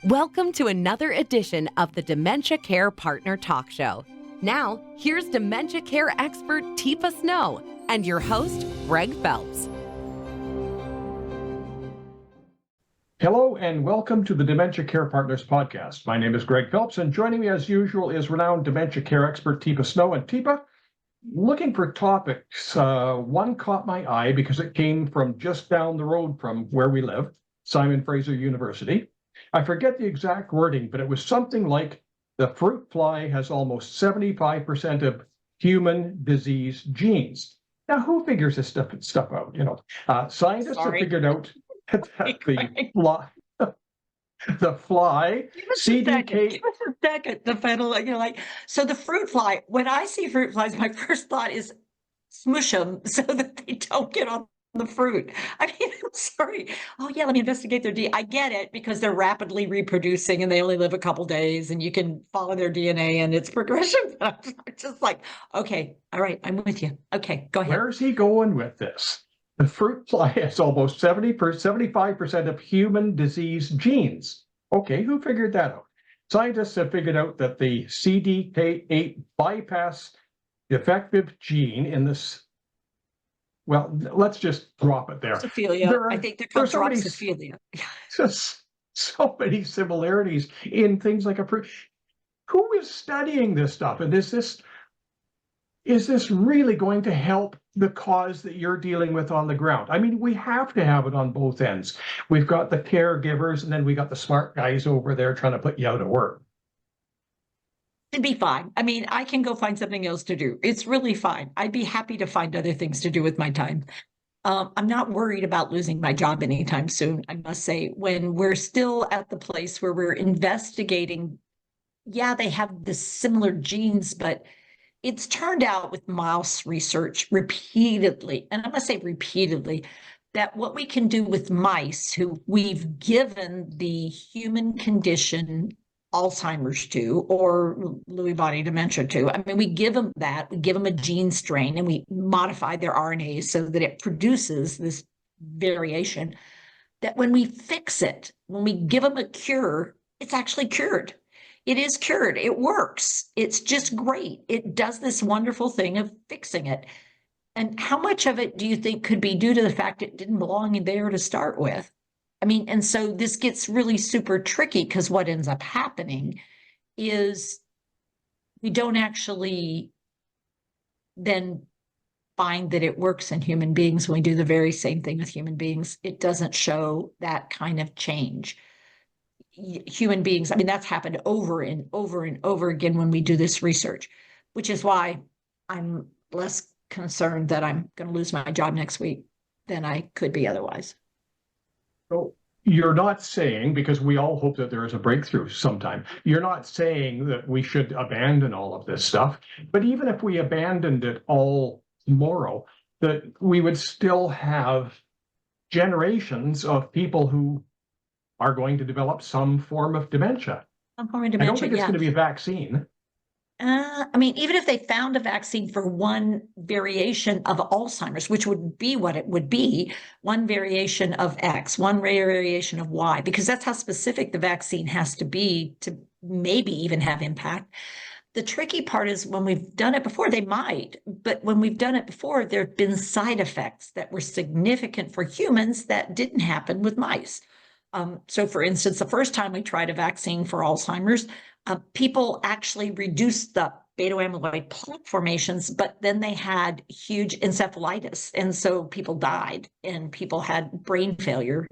Welcome to another edition of the Dementia Care Partner Talk Show. Now, here's dementia care expert Teepa and your host, Greg Phelps. Hello and welcome to the Dementia Care Partners podcast. My name is Greg Phelps, and joining me as usual is renowned dementia care expert Teepa Snow. And Teepa, looking for topics, one caught my eye because it came from just down the road from where we live, Simon Fraser University. I forget the exact wording, but it was something like the fruit fly has almost 75% of human disease genes. Now, who figures this stuff out? Scientists have figured out that the fly, CDK. Give us a second. The fennel, so the fruit fly. When I see fruit flies, my first thought is smush them so that they don't get on the fruit. I mean, I'm sorry. Oh yeah, let me investigate their DNA. I get it because they're rapidly reproducing and they only live a couple days, and you can follow their DNA and its progression. But I'm just like, okay, all right, I'm with you. Okay, go ahead. Where's he going with this? The fruit fly has almost 75% of human disease genes. Okay, who figured that out? Scientists have figured out that the CDK8 bypass defective gene in this. Well, let's just drop it there. Droxophilia. I think they're called droxophilia. Just so many similarities in things like a fruit. Who is studying this stuff? And is this really going to help the cause that you're dealing with on the ground? I mean, we have to have it on both ends. We've got the caregivers, and then we got the smart guys over there trying to put you out of work. It'd be fine. I mean, I can go find something else to do. It's really fine. I'd be happy to find other things to do with my time. I'm not worried about losing my job anytime soon, I must say, when we're still at the place where we're investigating. Yeah, they have the similar genes, but it's turned out with mouse research repeatedly, and I must say repeatedly, that what we can do with mice who we've given the human condition Alzheimer's to, or Lewy body dementia to. I mean, we give them that, we give them a gene strain, and we modify their RNAs so that it produces this variation, that when we fix it, when we give them a cure, it's actually cured. It is cured. It works. It's just great. It does this wonderful thing of fixing it. And how much of it do you think could be due to the fact it didn't belong in there to start with? I mean, and so this gets really super tricky because what ends up happening is we don't actually then find that it works in human beings when we do the very same thing with human beings. It doesn't show that kind of change. Human beings, I mean, that's happened over and over and over again when we do this research, which is why I'm less concerned that I'm going to lose my job next week than I could be otherwise. So you're not saying, because we all hope that there is a breakthrough sometime, you're not saying that we should abandon all of this stuff, but even if we abandoned it all tomorrow, that we would still have generations of people who are going to develop some form of dementia. Some form of dementia, I don't think it's going to be a vaccine. I mean, even if they found a vaccine for one variation of Alzheimer's, which would be what it would be, one variation of X, one variation of Y, because that's how specific the vaccine has to be to maybe even have impact. The tricky part is when we've done it before, they might, but when we've done it before, there have been side effects that were significant for humans that didn't happen with mice. So for instance, the first time we tried a vaccine for Alzheimer's, people actually reduced the beta amyloid plaque formations, but then they had huge encephalitis. And so people died and people had brain failure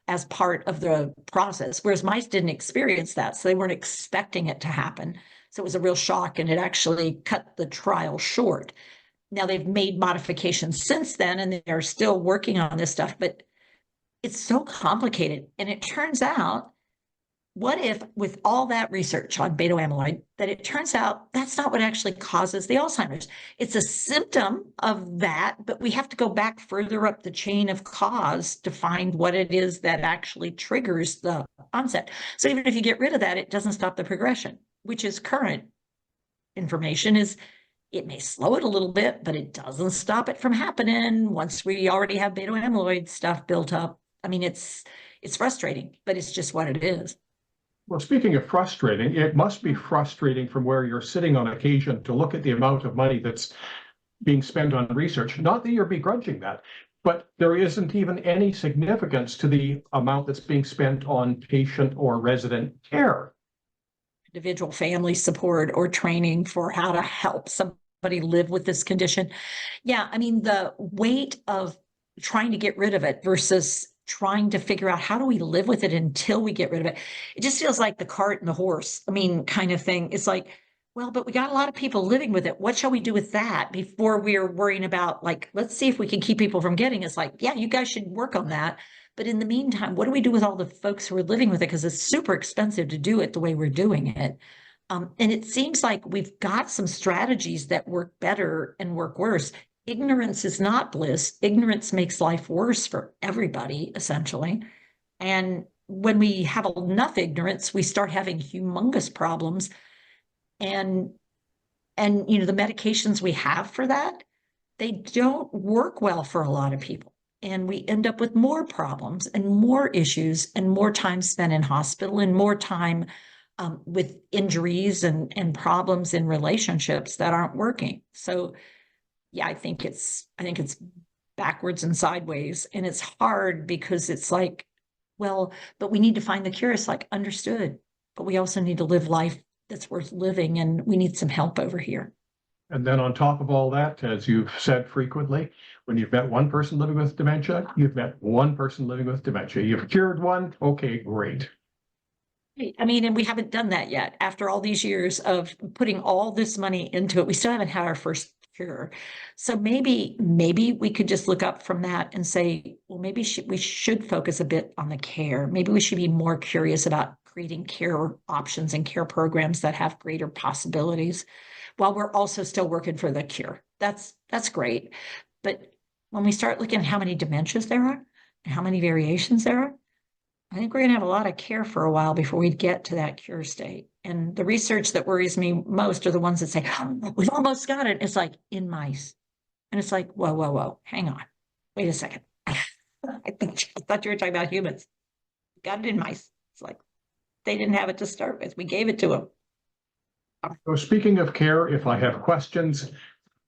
as part of the process, whereas mice didn't experience that. So they weren't expecting it to happen. So it was a real shock, and it actually cut the trial short. Now they've made modifications since then, and they're still working on this stuff, but it's so complicated. And it turns out, what if with all that research on beta amyloid, that it turns out that's not what actually causes the Alzheimer's? It's a symptom of that, but we have to go back further up the chain of cause to find what it is that actually triggers the onset. So even if you get rid of that, it doesn't stop the progression, which is current information is it may slow it a little bit, but it doesn't stop it from happening once we already have beta amyloid stuff built up. I mean, it's frustrating, but it's just what it is. Well, speaking of frustrating, it must be frustrating from where you're sitting on occasion to look at the amount of money that's being spent on research. Not that you're begrudging that, but there isn't even any significance to the amount that's being spent on patient or resident care. Individual family support or training for how to help somebody live with this condition. Yeah, I mean, the weight of trying to get rid of it versus trying to figure out how do we live with it until we get rid of it. It just feels like the cart and the horse, I mean, kind of thing. It's like, well, but we got a lot of people living with it. What shall we do with that before we're worrying about, like, let's see if we can keep people from getting it? It's like, yeah, you guys should work on that. But in the meantime, what do we do with all the folks who are living with it? Because it's super expensive to do it the way we're doing it. And it seems like we've got some strategies that work better and work worse. Ignorance is not bliss. Ignorance makes life worse for everybody, essentially. And when we have enough ignorance, we start having humongous problems. And you know, the medications we have for that, they don't work well for a lot of people. And we end up with more problems and more issues and more time spent in hospital and more time with injuries and problems in relationships that aren't working. So yeah, I think it's backwards and sideways. And it's hard because it's like, well, but we need to find the cure. It's like, understood, but we also need to live life that's worth living, and we need some help over here. And then on top of all that, as you've said frequently, when you've met one person living with dementia, you've met one person living with dementia. You've cured one, okay, great. I mean, and we haven't done that yet. After all these years of putting all this money into it, we still haven't had our first cure. So maybe we could just look up from that and say, well, maybe we should focus a bit on the care. Maybe we should be more curious about creating care options and care programs that have greater possibilities, while we're also still working for the cure. That's great. But when we start looking at how many dementias there are and how many variations there are, I think we're going to have a lot of care for a while before we get to that cure state. And the research that worries me most are the ones that say, oh, we've almost got it. It's like in mice. And it's like, whoa, hang on. Wait a second. I thought you were talking about humans. Got it in mice. It's like, they didn't have it to start with. We gave it to them. So speaking of care, if I have questions,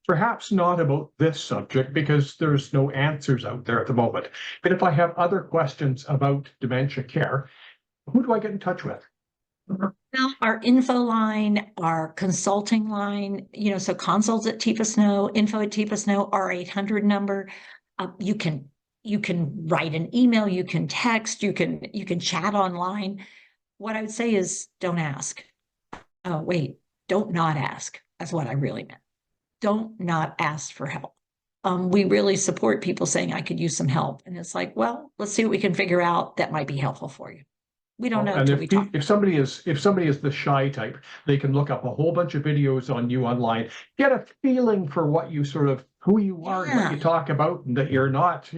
perhaps not about this subject because there's no answers out there at the moment, but if I have other questions about dementia care, who do I get in touch with? Well, our info line, our consulting line, you know, so consults at Teepa Snow, info at Teepa Snow, our 800 number. You can write an email, you can text, you can chat online. What I would say is don't ask. Oh, wait, don't not ask. That's what I really meant. Don't not ask for help. We really support people saying, I could use some help. And it's like, well, let's see what we can figure out that might be helpful for you. We don't know until we talk. If somebody is the shy type, they can look up a whole bunch of videos on you online, get a feeling for what you who you are, and what you talk about, and that you're not,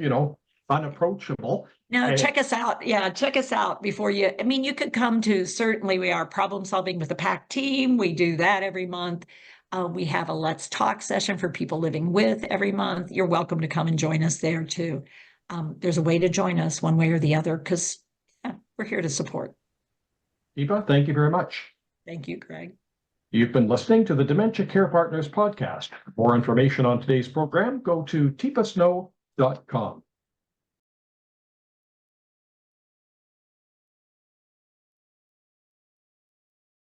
unapproachable. No, check us out. Yeah, check us out before you. I mean, you could come to, certainly we are problem solving with the PAC team. We do that every month. We have a Let's Talk session for people living with every month. You're welcome to come and join us there too. There's a way to join us one way or the other because we're here to support. Teepa, thank you very much. Thank you, Greg. You've been listening to the Dementia Care Partners podcast. For more information on today's program, go to teepasnow.com.